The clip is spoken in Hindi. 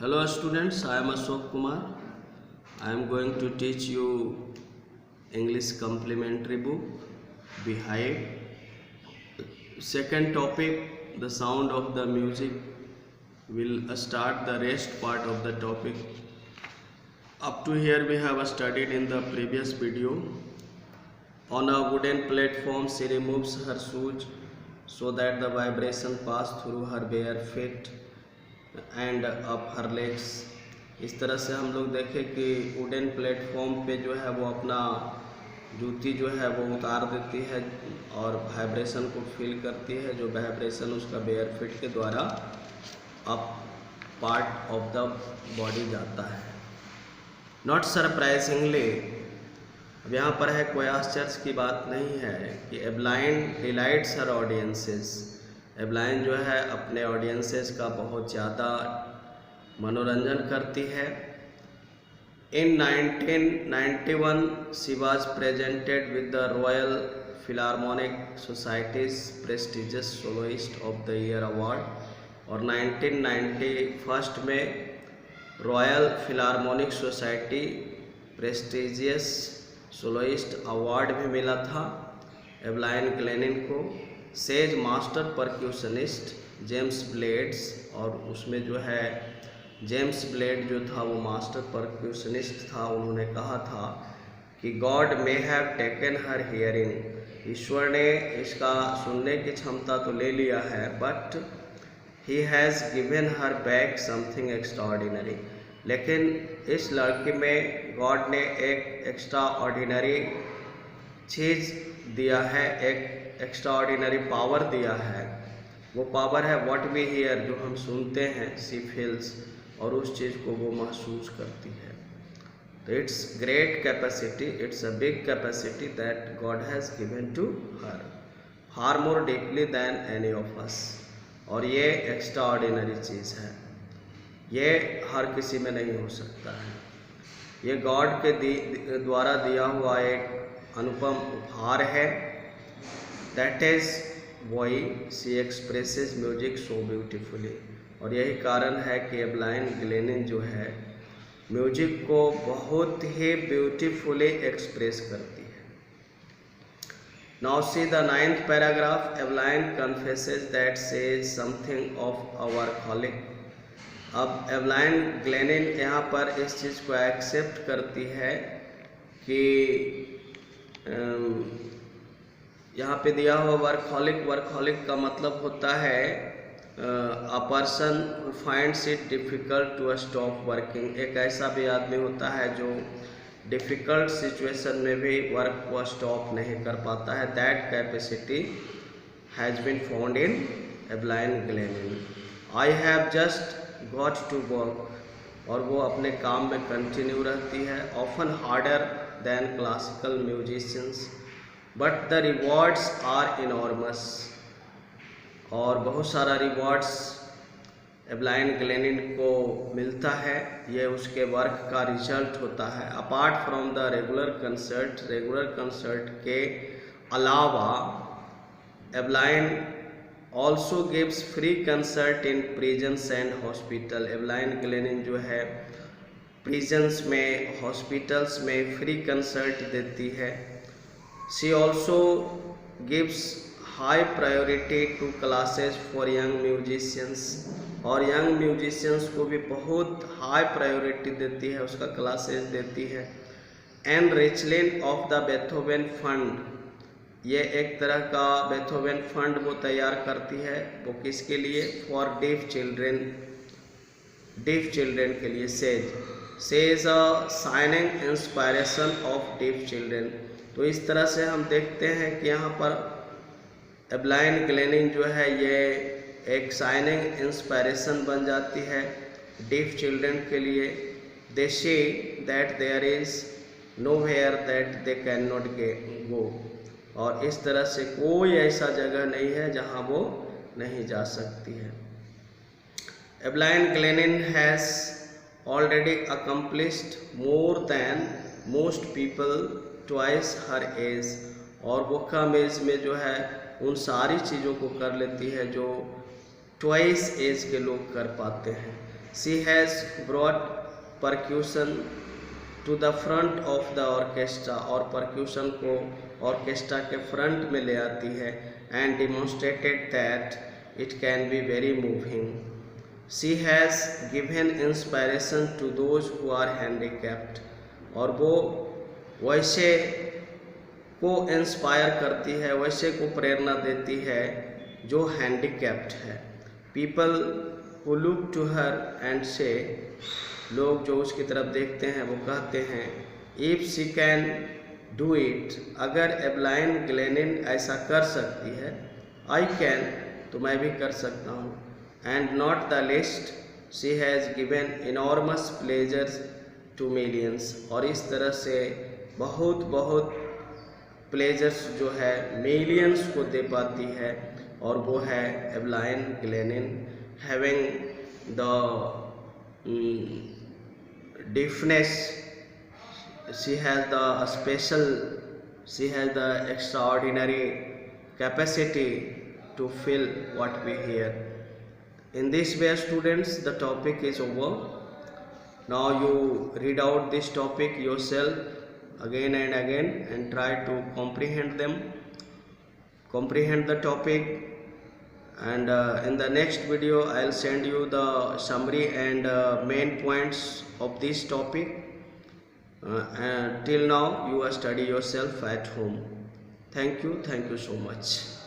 Hello students, I am Ashok Kumar. I am going to teach you English complementary book Behind. Second topic, the sound of the music. Will start the rest part of the topic. Up to here we have studied in the previous video. On a wooden platform she removes her shoes so that the vibration pass through her bare feet and up her legs. इस तरह से हम लोग देखें कि वुडन प्लेटफॉर्म पे जो है वो अपना जूती जो है वो उतार देती है और वाइब्रेशन को फील करती है, जो वाइब्रेशन उसका बेयर फिट के द्वारा up part of the body जाता है। नॉट सरप्राइजिंगली, अब यहाँ पर है कोई आश्चर्य की बात नहीं है कि एवलाइन डिलाइट्स हर ऑडियंसेस। एवलाइन जो है अपने ऑडियंसेस का बहुत ज़्यादा मनोरंजन करती है। In 1991 she was presented with the Royal Philharmonic Society's prestigious soloist of the year award, और 1991 में Royal Philharmonic Society prestigious soloist award भी मिला था एवलाइन ग्लेनिन को। Says master percussionist James Blades, और उसमें जो है जेम्स ब्लेड जो था वो मास्टर परक्यूशनिस्ट था, उन्होंने कहा था कि God may have taken her hearing, ईश्वर ने इसका सुनने की क्षमता तो ले लिया है, but he has given her back something extraordinary, लेकिन इस लड़की में गॉड ने एक एक्स्ट्रा ऑर्डिनरी चीज़ दिया है, एक एक्स्ट्रा ऑर्डिनरी पावर दिया है। वो पावर है व्हाट वी हियर, जो हम सुनते हैं, सी फील्स, और उस चीज़ को वो महसूस करती है। तो it's great capacity, it's a big capacity that God has given to her, far more deeply than any of us, और ये एक्स्ट्रा ऑर्डिनरी चीज़ है, ये हर किसी में नहीं हो सकता है। ये गॉड के द्वारा दिया हुआ एक अनुपम उपहार है। That is why she expresses music so beautifully, और यही कारण है कि एवलाइन ग्लेनिन जो है म्यूजिक को बहुत ही ब्यूटीफुली एक्सप्रेस करती है। Now see the 9th paragraph, Evelyn confesses that says something of our calling. अब एवलाइन ग्लेनिन यहाँ पर इस चीज़ को एक्सेप्ट करती है कि यहाँ पे दिया हुआ वर्कहॉलिक, वर्कहॉलिक का मतलब होता है a person who finds it difficult to stop working. एक ऐसा भी आदमी होता है जो डिफ़िकल्ट सिचुएशन में भी वर्क को स्टॉप नहीं कर पाता है। That capacity has been found in Evelyn Glennie. I have just got to work, और वो अपने काम में कंटिन्यू रहती है। Often harder than classical musicians but the rewards are enormous, और बहुत सारा रिवॉर्ड्स एवलाइन ग्लेनिन को मिलता है, ये उसके वर्क का रिजल्ट होता है। Apart from the regular concert के अलावा Evelyn also gives free concert in prisons and hospital. Evelyn Glennie जो है प्रिजन्स में, हॉस्पिटल्स में फ्री कंसर्ट देती है। She also gives high priority to classes for young musicians, और यंग म्यूजिशियंस को भी बहुत हाई प्रायोरिटी देती है, उसका क्लासेस देती है। एंड रिचलिन ऑफ द बेथोवेन फंड, ये एक तरह का बेथोवेन फंड वो तैयार करती है। वो किसके लिए? फॉर डीफ चिल्ड्रेन के लिए। Says a shining inspiration of deaf children. तो इस तरह से हम देखते हैं कि यहाँ पर एवलाइन ग्लेनिन जो है ये एक शाइनिंग इंस्पायरेशन बन जाती है डीफ चिल्ड्रन के लिए। They see that there is nowhere that they can not go, और इस तरह से कोई ऐसा जगह नहीं है जहाँ वो नहीं जा सकती है। Evelyn Glennie has already accomplished more than most people twice her age, और वो कम एज में जो है उन सारी चीज़ों को कर लेती है जो ट्वाइस एज के लोग कर पाते हैं। She has brought percussion to the front of the orchestra, और percussion को orchestra के front में ले आती है, and demonstrated that it can be very moving. She has given inspiration to those who are handicapped, और वो वैसे को इंस्पायर करती है, वैसे को प्रेरणा देती है जो हैंडीकैप्ड है. People who look to her and से, लोग जो उसकी तरफ देखते हैं वो कहते हैं, if she can do it, अगर एवलाइन ग्लेनिन ऐसा कर सकती है, आई कैन, तो मैं भी कर सकता हूँ. And not the list, she has given enormous pleasures to millions, और इस तरह से बहुत बहुत प्लेजर्स जो है मिलियंस को दे पाती है, और वो है Evelyn Glennie. Having the deafness, she has the extraordinary capacity to feel what we hear. In this way, students, the topic is over. Now you read out this topic yourself again and again and try to comprehend the topic, and in the next video I'll send you the summary and main points of this topic. And till now you study yourself at home. Thank you so much.